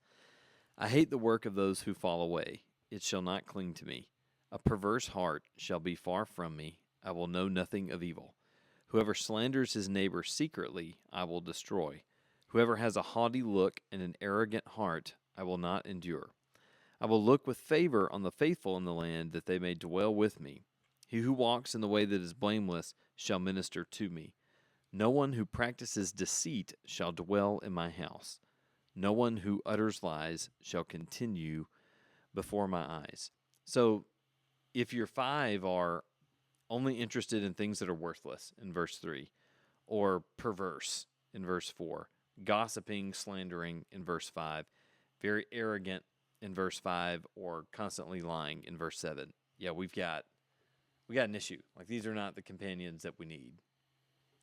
I hate the work of those who fall away. It shall not cling to me. A perverse heart shall be far from me. I will know nothing of evil. Whoever slanders his neighbor secretly, I will destroy. Whoever has a haughty look and an arrogant heart, I will not endure. I will look with favor on the faithful in the land, that they may dwell with me. He who walks in the way that is blameless shall minister to me. No one who practices deceit shall dwell in my house. No one who utters lies shall continue before my eyes. So if your 5 are only interested in things that are worthless in verse 3, or perverse in verse 4, gossiping, slandering in verse 5, very arrogant in verse 5, or constantly lying in verse 7, yeah, we got an issue. Like, these are not the companions that we need,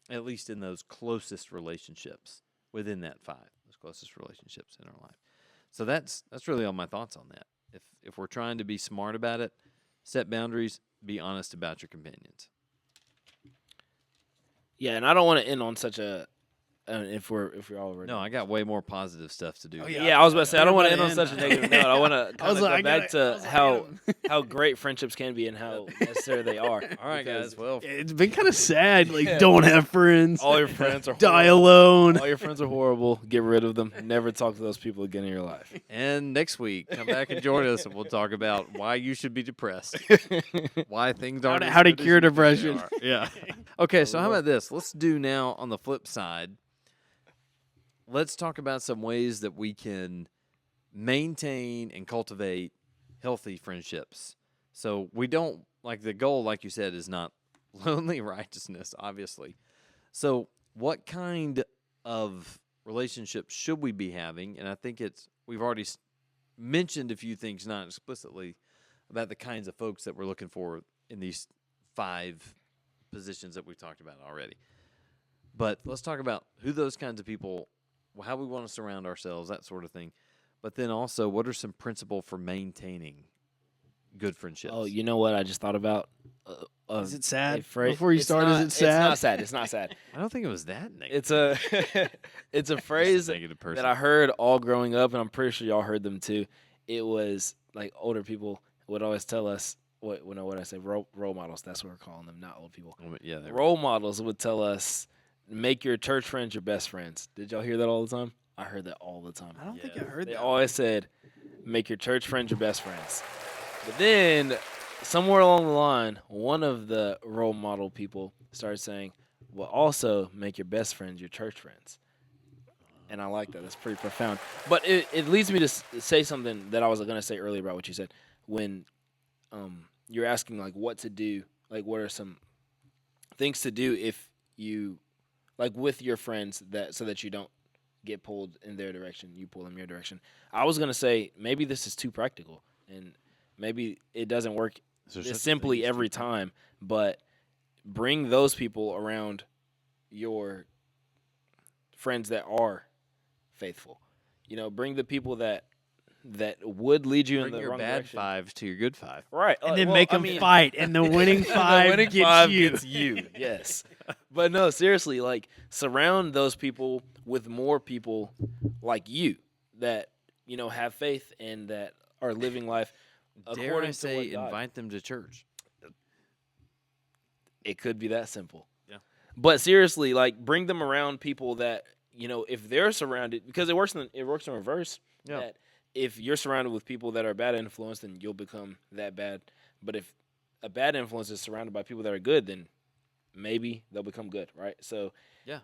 at least in those closest relationships within that 5, those closest relationships in our life. So that's really all my thoughts on that. If we're trying to be smart about it, set boundaries, be honest about your companions. Yeah, and I don't want to end on such a if we're all ready. No, I got way more positive stuff to do. Oh, Yeah, I was about to say I don't want to end on Everybody such a in. negative note. I want to I was go like, back to I how was like, how great friendships can be and how necessary they are. All right, Because guys. Well, It's been kind of sad. Like, Yeah. don't have friends. all your friends are Die horrible. alone. All your friends are horrible. Get rid of them. Never talk to those people again in your life. and next week, come back and join us, and we'll talk about why you should be depressed, why things aren't How to as good as cure you think they depression. are. Yeah. Okay, so how about this? Let's do now on the flip side. Let's talk about some ways that we can maintain and cultivate healthy friendships. So we don't, like, the goal, like you said, is not lonely righteousness, obviously. So what kind of relationships should we be having? And I think we've already mentioned a few things, not explicitly, about the kinds of folks that we're looking for in these 5 positions that we've talked about already. But let's talk about who those kinds of people, how we want to surround ourselves, that sort of thing. But then also, what are some principles for maintaining good friendships? Oh, you know what I just thought about? Is it sad? Phrase. Before you It's start, not- is it sad? It's not sad. It's not sad. I don't think it was that negative. It's a it's a Just phrase negative person. that I heard all growing up, and I'm pretty sure y'all heard them too. It was like older people would always tell us what I say role models. That's what we're calling them, not old people. Yeah, they were. Role models would tell us, make your church friends your best friends. Did y'all hear that all the time? I heard that all the time. I don't think I Yeah. heard They that. always said, make your church friends your best friends. But then, somewhere along the line, one of the role model people started saying, well, also make your best friends your church friends. And I like that. That's pretty profound. But it leads me to say something that I was going to say earlier about what you said. When you're asking, like, what to do, like, what are some things to do if you, like, with your friends, that so that you don't get pulled in their direction, you pull them your direction. I was gonna say maybe this is too practical, and maybe it doesn't work So such a simply thing as every people- time. But bring those people around your friends that are faithful. You know, bring the people that would lead you in Bring the your wrong bad direction. 5 to your good 5. Right, And then well, make I them mean- fight, and the winning 5 the winning gets 5 you. gets you. Yes, but no, seriously, like surround those people with more people like you that have faith and that are living life Dare according I say, to what God. invite them to church? It could be that simple. Yeah. But seriously, like bring them around people that if they're surrounded, because it works in reverse. Yeah. That if you're surrounded with people that are bad influence, then you'll become that bad. But if a bad influence is surrounded by people that are good, then maybe they'll become good, right? So Yeah.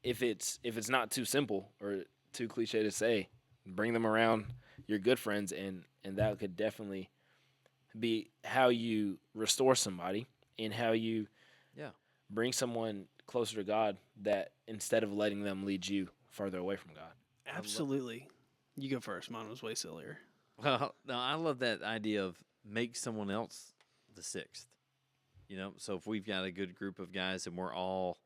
if it's not too simple or too cliche to say, bring them around your good friends, and that could definitely be how you restore somebody and how you Yeah. bring someone closer to God, that instead of letting them lead you farther away from God. Absolutely. You go first. Mine was way sillier. Well, no, I love that idea of make someone else the 6th. So if we've got a good group of guys and we're all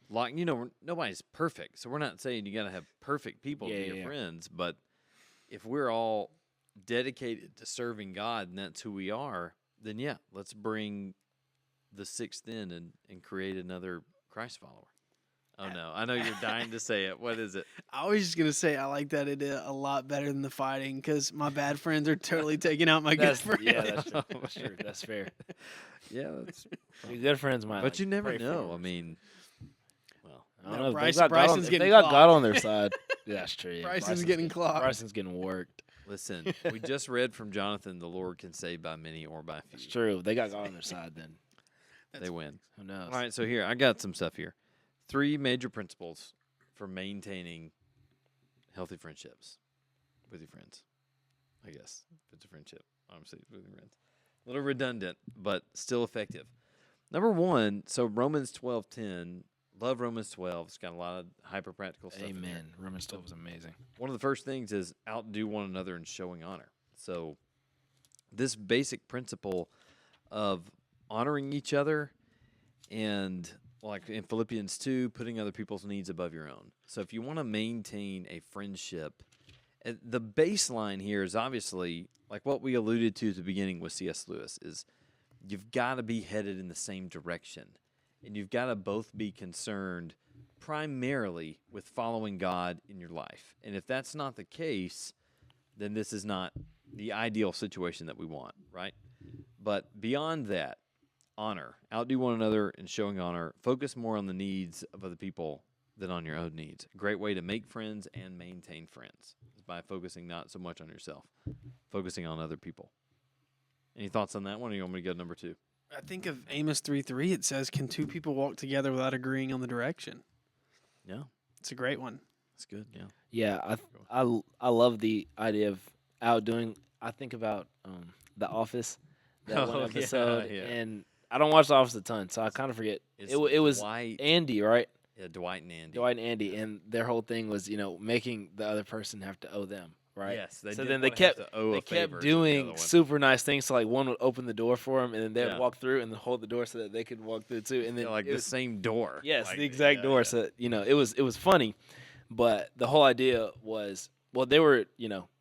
like, nobody's perfect. So we're not saying you got to have perfect people to be your Yeah. friends, but if we're all dedicated to serving God and that's who we are, then yeah, let's bring the 6th in and create another Christ follower. Oh no, I know you're dying to say it. What is it? I was just gonna say I like that idea a lot better than the fighting, because my bad friends are totally taking out my good friends. Yeah, that's true. That's true. That's fair. Yeah, that's. Your good friends might. But you never pray for know. you. I mean, well, I don't No, know. If Bryce- they got God on- Bryson's if getting they got God clocked. on their side. Yeah, that's true. Yeah. Bryson's getting clocked. Bryson's getting worked. listen, we just read from Jonathan, the Lord can save by many or by It's few. true. If they got God on their side, then They win. who knows? All right, so here, I got some stuff here. 3 major principles for maintaining healthy friendships with your friends. I guess if it's a friendship, obviously it's with your friends. A little redundant, but still effective. Number 1, so Romans 12:10. Love Romans 12. It's got a lot of hyper practical stuff. in there. Amen. Romans 12 was amazing. One of the first things is outdo one another in showing honor. So this basic principle of honoring each other and, like in Philippians 2, putting other people's needs above your own. So if you want to maintain a friendship, the baseline here is obviously like what we alluded to at the beginning with C.S. Lewis is you've got to be headed in the same direction, and you've got to both be concerned primarily with following God in your life. And if that's not the case, then this is not the ideal situation that we want, right? But beyond that, honor. Outdo one another in showing honor. Focus more on the needs of other people than on your own needs. A great way to make friends and maintain friends is by focusing not so much on yourself, focusing on other people. Any thoughts on that one, or you want me to go to number 2? I think of Amos 3:3. It says, "Can two people walk together without agreeing on the direction?" Yeah, It's a great one. that's good. Yeah. Yeah, I love the idea of outdoing. I think about The Office, that one Oh, yeah, episode, yeah. and I don't watch The Office a ton, so I kind of forget. It's It was Dwight, Andy, right? Dwight and Andy. Dwight and Andy, and their whole thing was, making the other person have to owe them, right? Yes, they So did then they wanna have kept to owe a they favor kept to the other doing one. super nice things. So like one would open the door for them, and then they'd Yeah. walk through and then hold the door so that they could walk through too. And then Yeah, like it the was, same door. yes, Like, the exact yeah, door. yeah. So it was funny, but the whole idea was, well, they were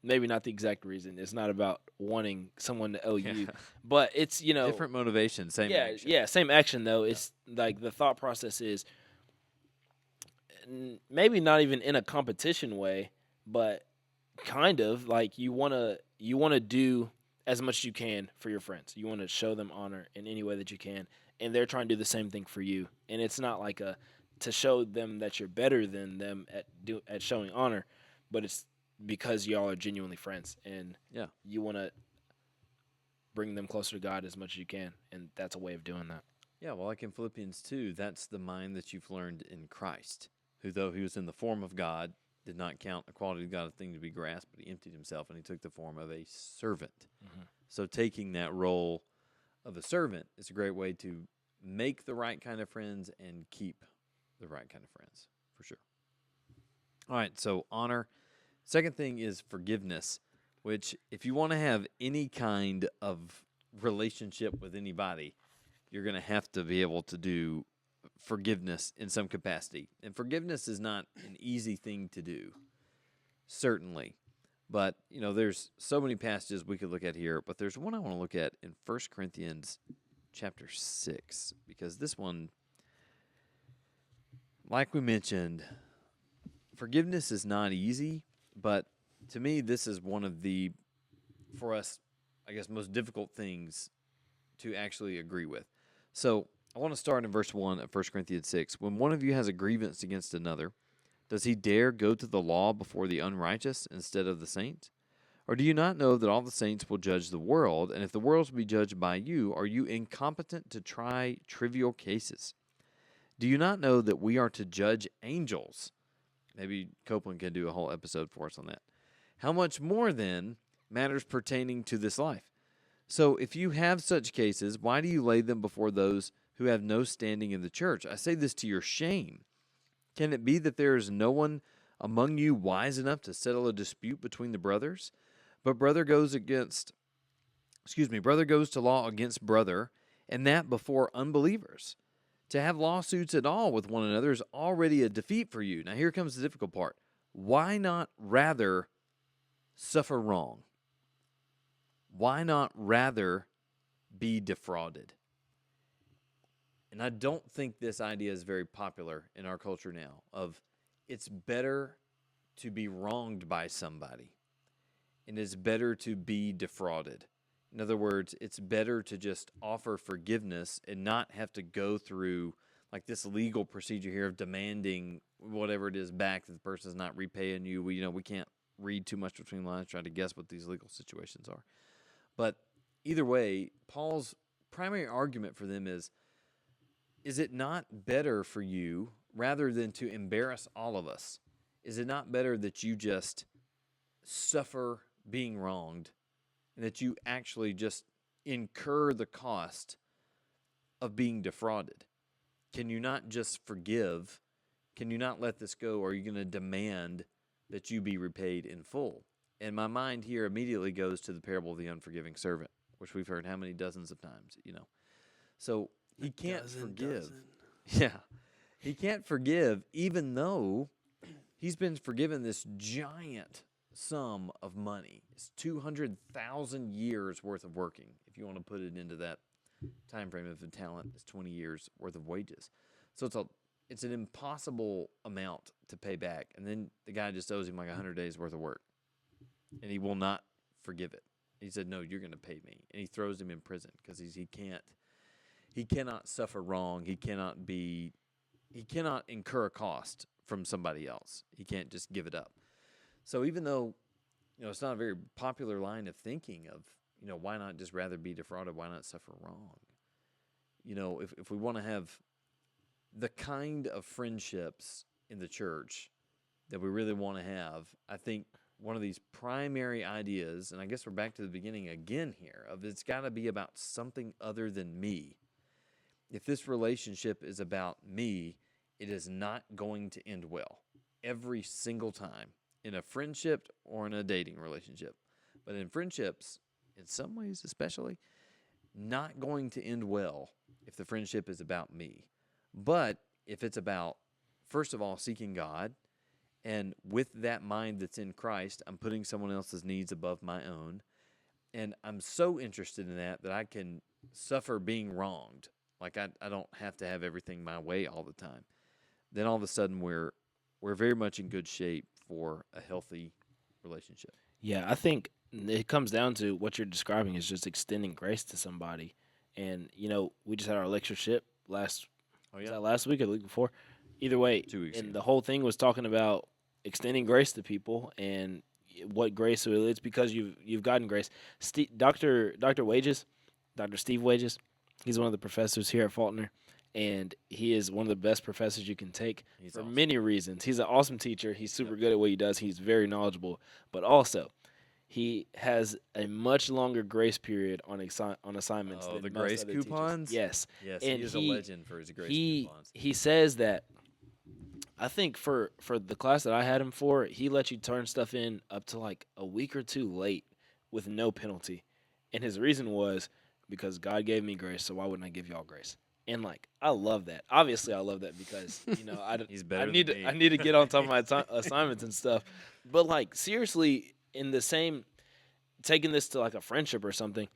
maybe not the exact reason. It's not about wanting someone to owe you, Yeah. but it's Different motivation, same action. yeah, same action though. It's like the thought process is maybe not even in a competition way, but kind of like you want to do as much as you can for your friends. You want to show them honor in any way that you can, and they're trying to do the same thing for you. And it's not like to show them that you're better than them at showing honor, but it's because y'all are genuinely friends, and Yeah. you want to bring them closer to God as much as you can, and that's a way of doing that. Yeah, well, like in Philippians 2, that's the mind that you've learned in Christ, who, though he was in the form of God, did not count equality with God a thing to be grasped, but he emptied himself and he took the form of a servant. Mhm. So taking that role of a servant is a great way to make the right kind of friends and keep the right kind of friends, for sure. All right, so honor. Second thing is forgiveness, which if you want to have any kind of relationship with anybody, you're going to have to be able to do forgiveness in some capacity. And forgiveness is not an easy thing to do, certainly. But, there's so many passages we could look at here, but there's one I want to look at in 1 Corinthians chapter 6, because this one, like we mentioned, forgiveness is not easy, but to me, this is one of the, for us, I guess, most difficult things to actually agree with. So I want to start in verse 1 of 1 Corinthians 6. When one of you has a grievance against another, does he dare go to the law before the unrighteous instead of the saints? Or do you not know that all the saints will judge the world? And if the world will be judged by you, are you incompetent to try trivial cases? Do you not know that we are to judge angels? Maybe Copeland can do a whole episode for us on that. How much more, then, matters pertaining to this life? So if you have such cases, why do you lay them before those who have no standing in the church? I say this to your shame. Can it be that there is no one among you wise enough to settle a dispute between the brothers? But brother goes to law against brother, and that before unbelievers. To have lawsuits at all with one another is already a defeat for you. Now here comes the difficult part. Why not rather suffer wrong? Why not rather be defrauded? And I don't think this idea is very popular in our culture now, of it's better to be wronged by somebody, and it's better to be defrauded. In other words, it's better to just offer forgiveness and not have to go through like this legal procedure here of demanding whatever it is back that the person's not repaying you. We can't read too much between the lines, try to guess what these legal situations are. But either way, Paul's primary argument for them is it not better for you, rather than to embarrass all of us, is it not better that you just suffer being wronged and that you actually just incur the cost of being defrauded? Can you not just forgive? Can you not let this go? Or are you going to demand that you be repaid in full? And my mind here immediately goes to the parable of the unforgiving servant, which we've heard how many dozens of times, So he can't forgive. Yeah. He can't forgive even though he's been forgiven this giant sum of money. It's 200,000 years worth of working, if you want to put it into that time frame of a talent. It's 20 years worth of wages. So it's an impossible amount to pay back. And then the guy just owes him like 100 days worth of work, and he will not forgive it. He said, "No, you're going to pay me," and he throws him in prison because he cannot suffer wrong. He cannot incur a cost from somebody else. He can't just give it up. So even though it's not a very popular line of thinking of why not just rather be defrauded? Why not suffer wrong? If we want to have the kind of friendships in the church that we really want to have, I think one of these primary ideas, and I guess we're back to the beginning again here, of it's got to be about something other than me. If this relationship is about me, it is not going to end well every single time in a friendship or in a dating relationship. But in friendships, in some ways especially, not going to end well if the friendship is about me. But if it's about, first of all, seeking God, and with that mind that's in Christ, I'm putting someone else's needs above my own, and I'm so interested in that I can suffer being wronged. Like I don't have to have everything my way all the time. Then all of a sudden we're very much in good shape for a healthy relationship. Yeah, I think it comes down to what you're describing is just extending grace to somebody. And we just had our lectureship last was that last week or the week before? Either way, 2 weeks and ago. the whole thing was talking about extending grace to people and what grace is. It's because you've gotten grace. Dr. Wages, Dr. Steve Wages, he's one of the professors here at Faulkner, and he is one of the best professors you can take He's for awesome. many reasons. He's an awesome teacher. He's super good at what he does. He's very knowledgeable, but also he has a much longer grace period on assignments Oh, than the most grace other teachers. coupons? Yes. Yes, And he is a legend for his grace he coupons. he says that I think for the class that I had him for, he let you turn stuff in up to like a week or two late with no penalty. And his reason was because God gave me grace, so why wouldn't I give y'all grace? And like I love that. Obviously, I love that because He's better I than need me. I need to get on top of my assignments and stuff. But like seriously, in the same taking this to like a friendship or something,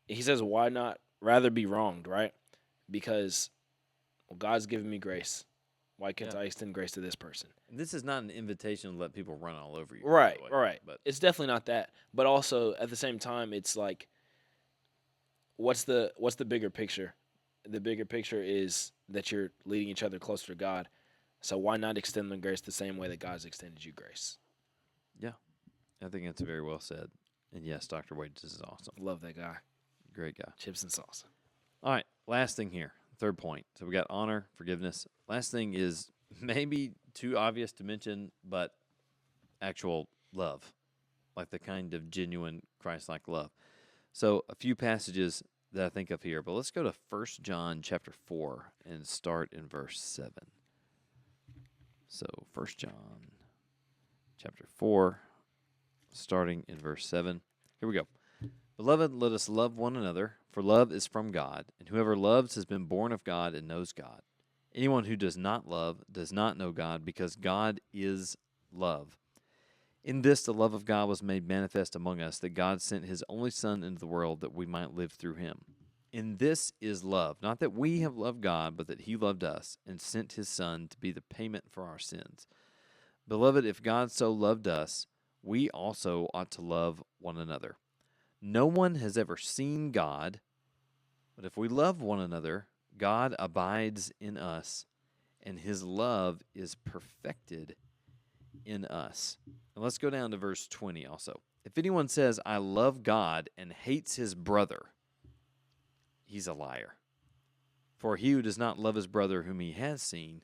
he says, why not rather be wronged, right? Because God's given me grace. Why can't I extend grace to this person? This is not an invitation to let people run all over you. by Right, the way, right. But It's definitely not that. But also at the same time, it's like, what's the bigger picture? The bigger picture is that you're leading each other closer to God. So why not extend them grace the same way that God's extended you grace? I think that's very well said. And yes, Dr. Wages is awesome. Love that guy. Great guy. Chips and sauce. All right, last thing here. Third point. So we got honor, forgiveness. Last thing is maybe too obvious to mention, but actual love, like the kind of genuine Christ-like love. So a few passages that I think of here, but let's go to 1 John chapter 4 and start in verse 7. So 1 John chapter 4, starting in verse 7. Here we go. Beloved, let us love one another, for love is from God, and whoever loves has been born of God and knows God. Anyone who does not love does not know God, because God is love. In this the love of God was made manifest among us, that God sent his only Son into the world that we might live through him. In this is love, not that we have loved God, but that he loved us and sent his Son to be the payment for our sins. Beloved, if God so loved us, we also ought to love one another. No one has ever seen God, but if we love one another, God abides in us, and his love is perfected in us. And let's go down to verse 20 also. If anyone says, I love God, and hates his brother, he's a liar. For he who does not love his brother whom he has seen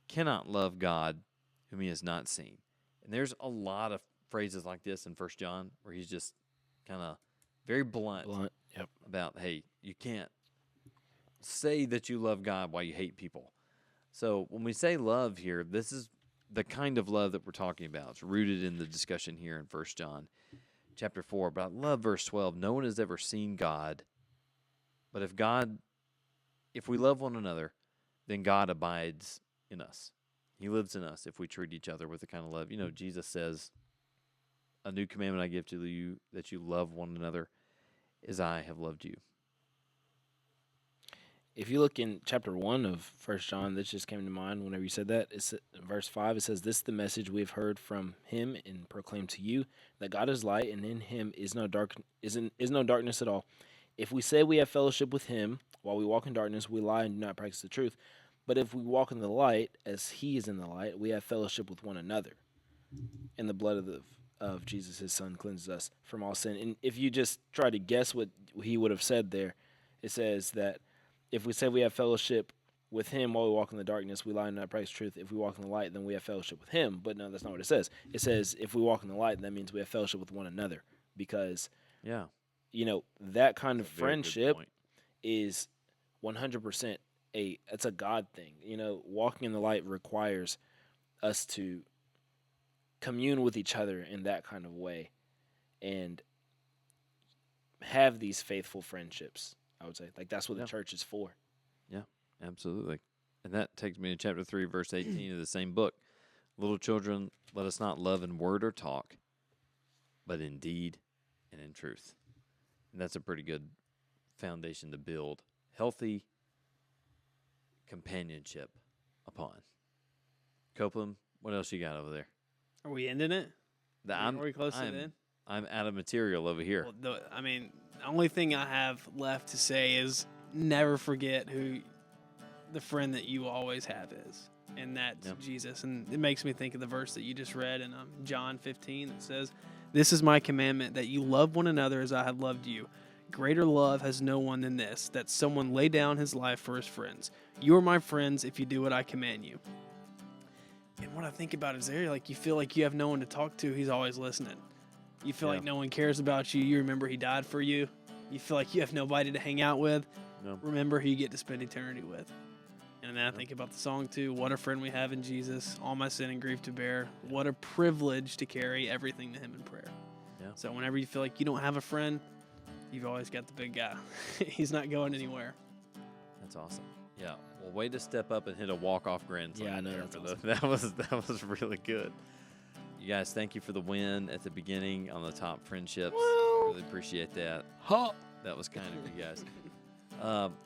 cannot love God whom he has not seen. And there's a lot of phrases like this in 1 John where he's just kind of very blunt Yep. about, hey, you can't say that you love God while you hate people. So when we say love here, this is the kind of love that we're talking about. It's rooted in the discussion here in 1 John chapter 4. But I love verse 12. No one has ever seen God. But if we love one another, then God abides in us. He lives in us if we treat each other with the kind of love. Jesus says, a new commandment I give to you, that you love one another as I have loved you. If you look in chapter 1 of First John, this just came to mind whenever you said that. It's verse 5. It says, "This is the message we have heard from him and proclaimed to you, that God is light, and in him is no darkness at all. If we say we have fellowship with him while we walk in darkness, we lie and do not practice the truth. But if we walk in the light, as he is in the light, we have fellowship with one another. And the blood of Jesus, his son, cleanses us from all sin." And if you just try to guess what he would have said there, it says that if we say we have fellowship with him while we walk in the darkness, we lie and do not practice truth. If we walk in the light, then we have fellowship with him. But no, that's not what it says. It says if we walk in the light, that means we have fellowship with one another. Because, Yeah. That kind of That's a very good friendship point. is 100% it's a God thing. Walking in the light requires us to commune with each other in that kind of way and have these faithful friendships, I would say. Like, that's what Yeah. the church is for. Absolutely. And that takes me to chapter 3, verse 18 of the same book. Little children, let us not love in word or talk, but in deed and in truth. And that's a pretty good foundation to build healthy companionship upon. Copeland, what else you got over there? Are we ending it? I'm, Are we close to I'm, the end? I'm out of material over here. Well, the only thing I have left to say is never forget who the friend that you always have is, and that's Yep. Jesus. And it makes me think of the verse that you just read in John 15 that says, "This is my commandment, that you love one another as I have loved you. Greater love has no one than this, that someone lay down his life for his friends. You are my friends if you do what I command you." And what I think about is there, like, you feel like you have no one to talk to. He's always listening. You feel Yeah. like no one cares about you. You remember he died for you. You feel like you have nobody to hang out with. No. Remember who you get to spend eternity with. And then I think about the song too. What a friend we have in Jesus. All my sin and grief to bear. What a privilege to carry everything to him in prayer. Yeah. So whenever you feel like you don't have a friend, you've always got the big guy. He's not going anywhere. That's awesome. Yeah. Well, way to step up and hit a walk-off grand slam. Yeah, I know, there that's for awesome. that was really good. You guys, thank you for the win at the beginning on the top friendships. Well. Really appreciate that. Huh. That was kind of you guys.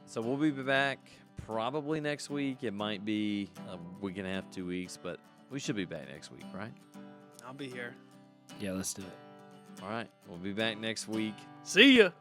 So we'll be back probably next week. It might be a week and a half, 2 weeks, but we should be back next week, right? I'll be here. Yeah, let's do it. All right. We'll be back next week. See ya.